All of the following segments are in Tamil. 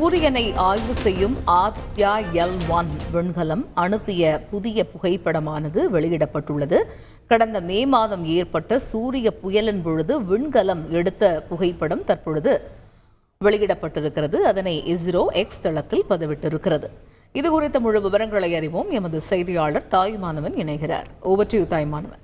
சூரியனை ஆய்வு செய்யும் ஆதித்யா L1 விண்கலம் அனுப்பிய புதிய புகைப்படமானது வெளியிடப்பட்டுள்ளது. கடந்த மே மாதம் ஏற்பட்ட சூரிய புயலின் பொழுது விண்கலம் எடுத்த புகைப்படம் தற்பொழுது வெளியிடப்பட்டிருக்கிறது. அதனை இஸ்ரோ எக்ஸ் தளத்தில் பதிவிட்டிருக்கிறது. இது குறித்த முழு விவரங்களை அறிவோம். எமது செய்தியாளர் தாயுமானவன் இணைகிறார். Over to you Thayumanavan.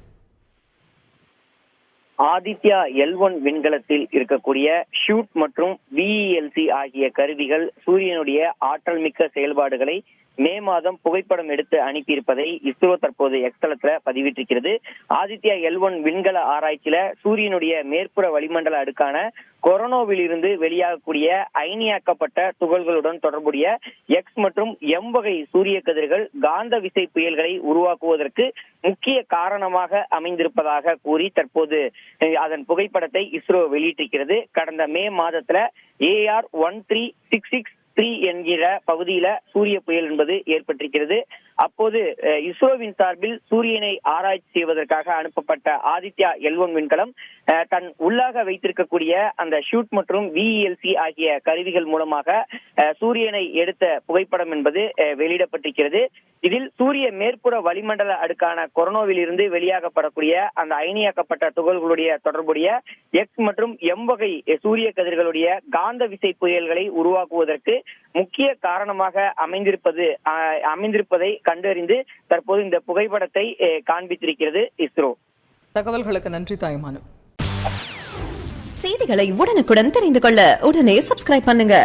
Aditya L1 விண்கலத்தில் இருக்கக்கூடிய ஷூட் மற்றும் VELC ஆகிய கருவிகள் சூரியனுடைய ஆற்றல் மிக்க செயல்பாடுகளை மே மாதம் புகைப்படம் எடுத்து அனுப்பியிருப்பதை இஸ்ரோ தற்போது எக்ஸ் தளத்துல பதிவிட்டிருக்கிறது. ஆதித்யா L1 விண்கல ஆராய்ச்சியில சூரியனுடைய மேற்புற வளிமண்டல அடுக்கான கொரோனாவில் இருந்து வெளியாகக்கூடிய அயனியாக்கப்பட்ட துகள்களுடன் தொடர்புடைய எக்ஸ் மற்றும் எம் வகை சூரிய கதிர்கள் காந்த விசை புயல்களை உருவாக்குவதற்கு முக்கிய காரணமாக அமைந்திருப்பதாக கூறி தற்போது அதன் புகைப்படத்தை இஸ்ரோ வெளியிட்டிருக்கிறது. கடந்த மே மாதத்துல AR13663 என்கிற பகுதியில சூரிய புயல் என்பது ஏற்பட்டிருக்கிறது. அப்போது இஸ்ரோவின் சார்பில் சூரியனை ஆராய்ச்சி செய்வதற்காக அனுப்பப்பட்ட ஆதித்யா L1 விண்கலம் தன் உள்ளாக வைத்திருக்கக்கூடிய அந்த ஷூட் மற்றும் VELC ஆகிய கருவிகள் மூலமாக சூரியனை எடுத்த புகைப்படம் என்பது வெளியிடப்பட்டிருக்கிறது. இதில் சூரிய மேற்புற வளிமண்டல அடுக்கான கொரோனாவில் இருந்து வெளியாகப்படக்கூடிய அந்த அயனியாக்கப்பட்ட துகள்களுடைய தொடர்புடைய எக்ஸ் மற்றும் எம் வகை சூரிய கதிர்களுடைய காந்த விசை புயல்களை உருவாக்குவதற்கு முக்கிய காரணமாக அமைந்திருப்பதை கண்டறிந்து தற்போது இந்த புகைப்படத்தை காண்பித்திருக்கிறது இஸ்ரோ. தகவல்களுக்கு நன்றி தாயுமானு. செய்திகளை உடனுக்குடன் தெரிந்து கொள்ள உடனே சப்ஸ்கிரைப் பண்ணுங்க.